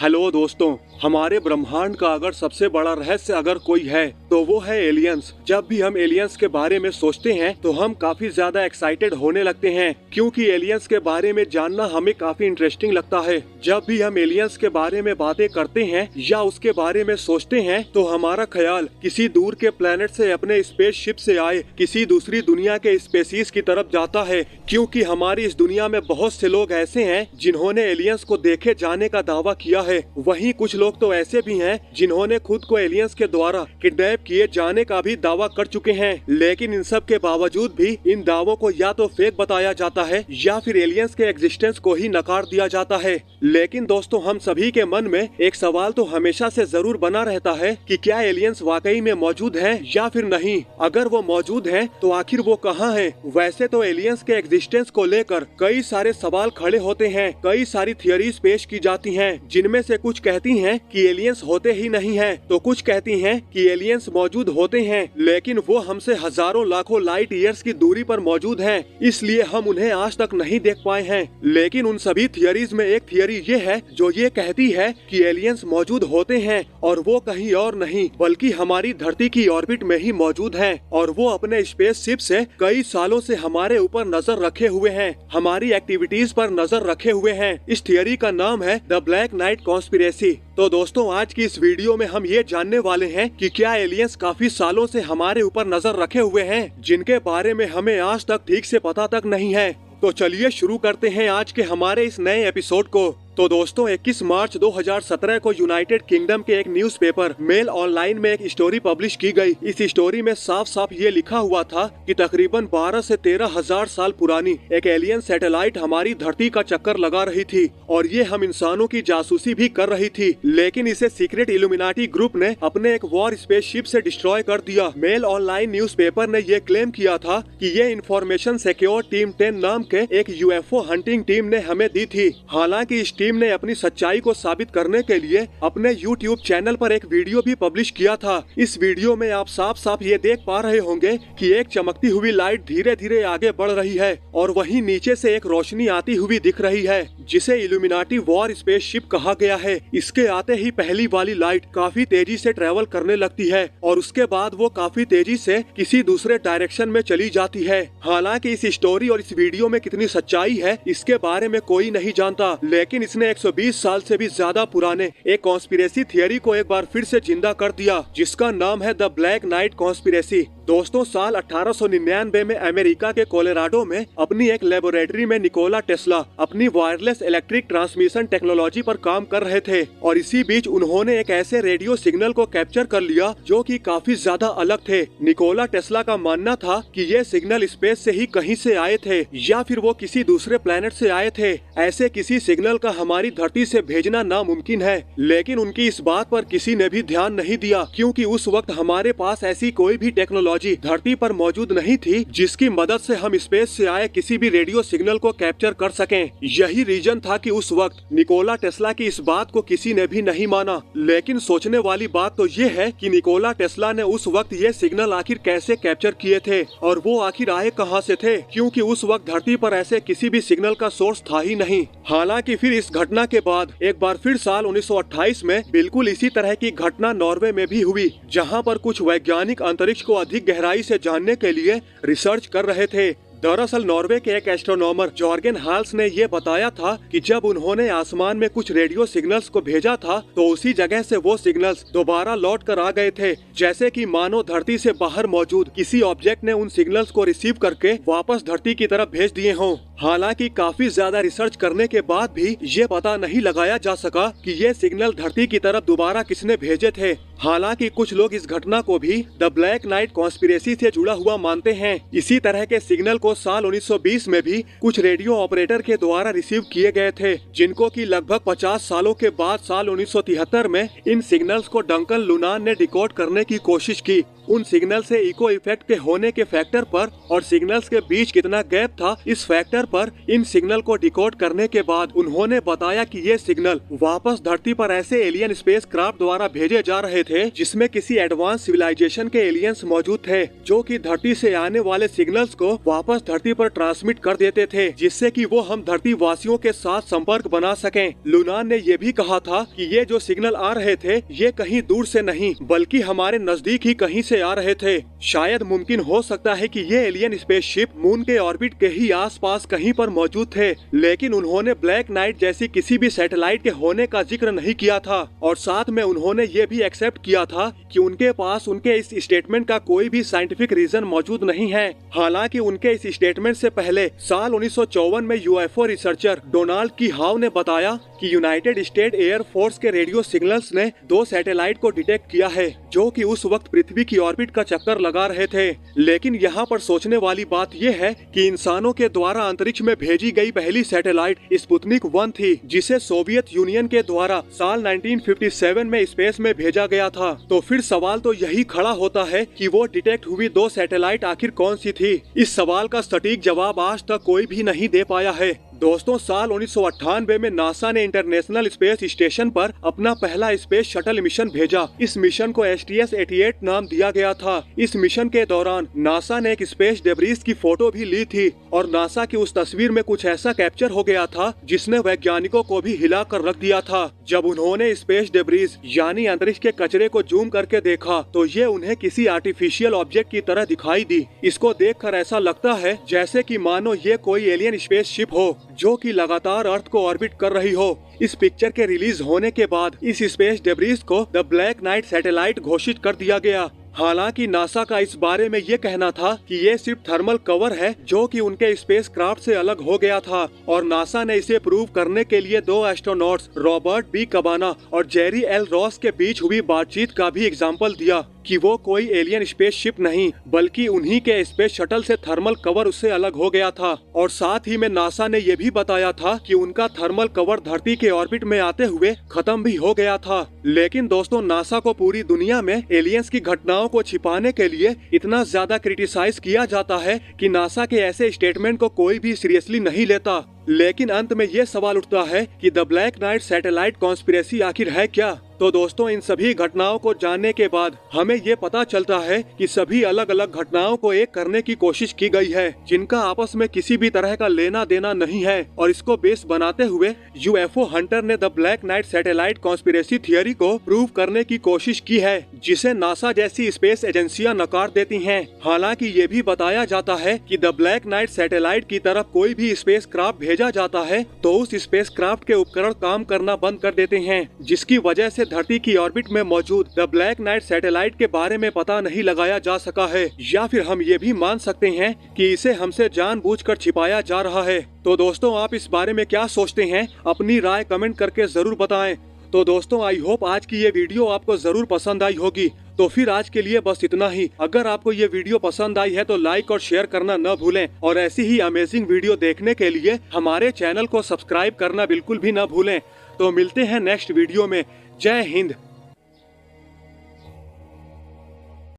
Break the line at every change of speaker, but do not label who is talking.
Hello दोस्तों, हमारे ब्रह्मांड का अगर सबसे बड़ा रहस्य अगर कोई है तो वो है एलियंस। जब भी हम एलियंस के बारे में सोचते हैं तो हम काफी ज्यादा एक्साइटेड होने लगते हैं, क्योंकि एलियंस के बारे में जानना हमें काफी इंटरेस्टिंग लगता है। जब भी हम एलियंस के बारे में बातें करते हैं या उसके बारे में सोचते हैं तो हमारा ख्याल किसी दूर के प्लेनेट से अपने स्पेसशिप से आए किसी दूसरी दुनिया के स्पेसीज की तरफ जाता है, क्योंकि हमारी इस दुनिया में बहुत से लोग ऐसे हैं जिन्होंने एलियंस को देखे जाने का दावा किया है। वहीं कुछ लोग तो ऐसे भी हैं जिन्होंने खुद को एलियंस के द्वारा किडनैप किए जाने का भी दावा कर चुके हैं। लेकिन इन सब के बावजूद भी इन दावों को या तो फेक बताया जाता है या फिर एलियंस के एग्जिस्टेंस को ही नकार दिया जाता है। लेकिन दोस्तों, हम सभी के मन में एक सवाल तो हमेशा से जरूर बना रहता है कि क्या एलियंस वाकई में मौजूद हैं या फिर नहीं। अगर वो मौजूद हैं तो आखिर वो कहाँ हैं। वैसे तो एलियंस के एग्जिस्टेंस को लेकर कई सारे सवाल खड़े होते हैं, कई सारी थियरीज पेश की जाती हैं, जिनमें से कुछ कहती हैं कि एलियंस होते ही नहीं हैं, तो कुछ कहती हैं कि एलियंस मौजूद होते हैं लेकिन वो हमसे हजारों लाखों लाइट ईयर्स की दूरी पर मौजूद हैं, इसलिए हम उन्हें आज तक नहीं देख पाए हैं। लेकिन उन सभी थियरीज में एक थियरी ये है जो ये कहती है कि एलियंस मौजूद होते हैं और वो कहीं और नहीं बल्कि हमारी धरती की ऑर्बिट में ही मौजूद हैं, और वो अपने स्पेसशिप से कई सालों से हमारे ऊपर नजर रखे हुए हैं, हमारी एक्टिविटीज पर नजर रखे हुए हैं। इस थियरी का नाम है द ब्लैक नाइट कॉन्स्पिरेसी। तो दोस्तों, आज की इस वीडियो में हम ये जानने वाले हैं कि क्या एलियंस काफी सालों से हमारे ऊपर नजर रखे हुए हैं, जिनके बारे में हमें आज तक ठीक से पता तक नहीं है। तो चलिए शुरू करते हैं आज के हमारे इस नए एपिसोड को। तो दोस्तों, 21 मार्च 2017 को यूनाइटेड किंगडम के एक न्यूज़पेपर मेल ऑनलाइन में एक स्टोरी पब्लिश की गई। इस स्टोरी में साफ साफ ये लिखा हुआ था कि तकरीबन 12 से 13 हजार साल पुरानी एक एलियन सैटेलाइट हमारी धरती का चक्कर लगा रही थी और ये हम इंसानों की जासूसी भी कर रही थी, लेकिन इसे सीक्रेट इल्यूमिनाटी ग्रुप ने अपने एक वॉर स्पेसशिप से डिस्ट्रॉय कर दिया। मेल ऑनलाइन न्यूज़पेपर ने ये क्लेम किया था कि ये इन्फॉर्मेशन सिक्योर टीम 10 नाम के एक यूएफओ हंटिंग टीम ने हमें दी थी। हालांकि इस टीम ने अपनी सच्चाई को साबित करने के लिए अपने YouTube चैनल पर एक वीडियो भी पब्लिश किया था। इस वीडियो में आप साफ साफ ये देख पा रहे होंगे कि एक चमकती हुई लाइट धीरे धीरे आगे बढ़ रही है और वहीं नीचे से एक रोशनी आती हुई दिख रही है, जिसे इल्यूमिनाटी वॉर स्पेसशिप कहा गया है। इसके आते ही पहली वाली लाइट काफी तेजी से ट्रेवल करने लगती है और उसके बाद वो काफी तेजी से किसी दूसरे डायरेक्शन में चली जाती है। हालांकि इस स्टोरी और इस वीडियो में कितनी सच्चाई है इसके बारे में कोई नहीं जानता, लेकिन इसने 120 साल से भी ज्यादा पुराने एक कॉन्स्पिरेसी थियरी को एक बार फिर से जिंदा कर दिया, जिसका नाम है द ब्लैक नाइट कॉन्स्पिरेसी। दोस्तों, साल 1899 में अमेरिका के कोलोराडो में अपनी एक लेबोरेटरी में निकोला टेस्ला अपनी वायरलेस इलेक्ट्रिक ट्रांसमिशन टेक्नोलॉजी पर काम कर रहे थे और इसी बीच उन्होंने एक ऐसे रेडियो सिग्नल को कैप्चर कर लिया जो कि काफी ज्यादा अलग थे। निकोला टेस्ला का मानना था कि ये सिग्नल स्पेस से ही कहीं से आए थे या फिर वो किसी दूसरे प्लेनेट से आए थे। ऐसे किसी सिग्नल का हमारी धरती से भेजना नामुमकिन है, लेकिन उनकी इस बात पर किसी ने भी ध्यान नहीं दिया, क्योंकि उस वक्त हमारे पास ऐसी कोई भी टेक्नोलॉजी धरती पर मौजूद नहीं थी जिसकी मदद से हम स्पेस से आए किसी भी रेडियो सिग्नल को कैप्चर कर सकें। यही रीजन था कि उस वक्त निकोला टेस्ला की इस बात को किसी ने भी नहीं माना। लेकिन सोचने वाली बात तो ये है कि निकोला टेस्ला ने उस वक्त ये सिग्नल आखिर कैसे कैप्चर किए थे और वो आखिर आए कहां से थे, क्योंकि उस वक्त धरती पर ऐसे किसी भी सिग्नल का सोर्स था ही नहीं। हालांकि फिर इस घटना के बाद एक बार फिर साल 1928 में बिल्कुल इसी तरह की घटना नॉर्वे में भी हुई, जहां पर कुछ वैज्ञानिक अंतरिक्ष को अधिक गहराई से जानने के लिए रिसर्च कर रहे थे। दरअसल नॉर्वे के एक एस्ट्रोनॉमर जॉर्गेन हाल्स ने ये बताया था कि जब उन्होंने आसमान में कुछ रेडियो सिग्नल्स को भेजा था तो उसी जगह से वो सिग्नल्स दोबारा लौट कर आ गए थे, जैसे कि मानो धरती से बाहर मौजूद किसी ऑब्जेक्ट ने उन सिग्नल्स को रिसीव करके वापस धरती की तरफ भेज दिए हों। हालांकि काफी ज्यादा रिसर्च करने के बाद भी ये पता नहीं लगाया जा सका कि ये सिग्नल धरती की तरफ दोबारा किसने भेजे थे। हालांकि कुछ लोग इस घटना को भी द ब्लैक नाइट कॉन्स्पिरेसी से जुड़ा हुआ मानते हैं। इसी तरह के सिग्नल को साल 1920 में भी कुछ रेडियो ऑपरेटर के द्वारा रिसीव किए गए थे, जिनको कि लगभग 50 सालों के बाद साल 1973 में इन सिग्नल्स को डंकन लुनान ने डिकोड करने की कोशिश की। उन सिग्नल से इको इफेक्ट के होने के फैक्टर पर और सिग्नल्स के बीच कितना गैप था, इस फैक्टर पिक्चर पर इन सिग्नल को डिकोड करने के बाद उन्होंने बताया कि ये सिग्नल वापस धरती पर ऐसे एलियन स्पेस क्राफ्ट द्वारा भेजे जा रहे थे जिसमें किसी एडवांस सिविलाइजेशन के एलियंस मौजूद थे, जो कि धरती से आने वाले सिग्नल्स को वापस धरती पर ट्रांसमिट कर देते थे, जिससे कि वो हम धरती वासियों के साथ संपर्क बना सकें। लुनान ने ये भी कहा था कि ये जो सिग्नल आ रहे थे ये कहीं दूर से नहीं बल्कि हमारे नजदीक ही कहीं से आ रहे थे। शायद मुमकिन हो सकता है कि ये एलियन स्पेसशिप मून के ऑर्बिट के ही आसपास कहीं पर मौजूद थे, लेकिन उन्होंने ब्लैक नाइट जैसी किसी भी सैटेलाइट के होने का जिक्र नहीं किया था और साथ में उन्होंने ये भी एक्सेप्ट किया था कि उनके पास उनके इस स्टेटमेंट का कोई भी साइंटिफिक रीजन मौजूद नहीं है। हालांकि उनके इस स्टेटमेंट से पहले साल 1954 में यूएफओ रिसर्चर डोनाल्ड की हाउ ने बताया कि यूनाइटेड स्टेट एयर फोर्स के रेडियो सिग्नल्स ने 2 सैटेलाइट को डिटेक्ट किया है जो कि उस वक्त पृथ्वी की ऑर्बिट का चक्कर लगा रहे थे। लेकिन यहाँ पर सोचने वाली बात यह है कि इंसानों के द्वारा अंतरिक्ष में भेजी गई पहली सैटेलाइट स्पुतनिक 1 थी, जिसे सोवियत यूनियन के द्वारा साल 1957 में स्पेस में भेजा गया था। तो फिर सवाल तो यही खड़ा होता है कि वो डिटेक्ट हुई 2 सैटेलाइट आखिर कौन सी थी। इस सवाल का सटीक जवाब आज तक कोई भी नहीं दे पाया है। दोस्तों, साल 1998 में नासा ने इंटरनेशनल स्पेस स्टेशन पर अपना पहला स्पेस शटल मिशन भेजा। इस मिशन को STS-88 नाम दिया गया था। इस मिशन के दौरान नासा ने एक स्पेस डेब्रिस की फोटो भी ली थी और नासा की उस तस्वीर में कुछ ऐसा कैप्चर हो गया था जिसने वैज्ञानिकों को भी हिला कर रख दिया था। जब उन्होंने स्पेस डेब्रिस यानी अंतरिक्ष के कचरे को जूम करके देखा तो ये उन्हें किसी आर्टिफिशियल ऑब्जेक्ट की तरह दिखाई दी। इसको देखकर ऐसा लगता है जैसे कि मानो ये कोई एलियन स्पेस शिप हो जो कि लगातार अर्थ को ऑर्बिट कर रही हो। इस पिक्चर के रिलीज होने के बाद इस स्पेस डेब्रिस को द ब्लैक नाइट सैटेलाइट घोषित कर दिया गया। हालांकि नासा का इस बारे में ये कहना था कि ये सिर्फ थर्मल कवर है जो कि उनके स्पेस क्राफ्ट से अलग हो गया था और नासा ने इसे प्रूव करने के लिए 2 एस्ट्रोनॉट्स रॉबर्ट बी कबाना और जेरी एल रॉस के बीच हुई बातचीत का भी एग्जाम्पल दिया कि वो कोई एलियन स्पेस शिप नहीं बल्कि उन्हीं के स्पेस शटल से थर्मल कवर उससे अलग हो गया था। और साथ ही में नासा ने ये भी बताया था कि उनका थर्मल कवर धरती के ऑर्बिट में आते हुए खत्म भी हो गया था। लेकिन दोस्तों, नासा को पूरी दुनिया में एलियंस की घटनाओं को छिपाने के लिए इतना ज्यादा क्रिटिसाइज किया जाता है कि नासा के ऐसे स्टेटमेंट को कोई भी सीरियसली नहीं लेता। लेकिन अंत में ये सवाल उठता है कि the black night satellite conspiracy आखिर है क्या। तो दोस्तों, इन सभी घटनाओं को जानने के बाद हमें ये पता चलता है कि सभी अलग अलग घटनाओं को एक करने की कोशिश की गई है जिनका आपस में किसी भी तरह का लेना देना नहीं है और इसको बेस बनाते हुए यूएफओ हंटर ने the black night satellite conspiracy theory को प्रूव करने की कोशिश की है, जिसे नासा जैसी स्पेस एजेंसियां नकार देती हैं। हालांकि ये भी बताया जाता है कि द ब्लैक नाइट सैटेलाइट की तरफ कोई भी स्पेस क्राफ्ट भेजा जाता है तो उस स्पेस क्राफ्ट के उपकरण काम करना बंद कर देते हैं, जिसकी वजह से धरती की ऑर्बिट में मौजूद द ब्लैक नाइट सैटेलाइट के बारे में पता नहीं लगाया जा सका है। या फिर हम ये भी मान सकते हैं कि इसे हमसे जानबूझकर छिपाया जा रहा है। तो दोस्तों, आप इस बारे में क्या सोचते हैं? अपनी राय कमेंट करके जरूर बताएं। तो दोस्तों, आई होप आज की ये वीडियो आपको जरूर पसंद आई होगी। तो फिर आज के लिए बस इतना ही। अगर आपको ये वीडियो पसंद आई है तो लाइक और शेयर करना न भूलें और ऐसी ही अमेजिंग वीडियो देखने के लिए हमारे चैनल को सब्सक्राइब करना बिल्कुल भी न भूलें। तो मिलते हैं नेक्स्ट वीडियो में। जय हिंद।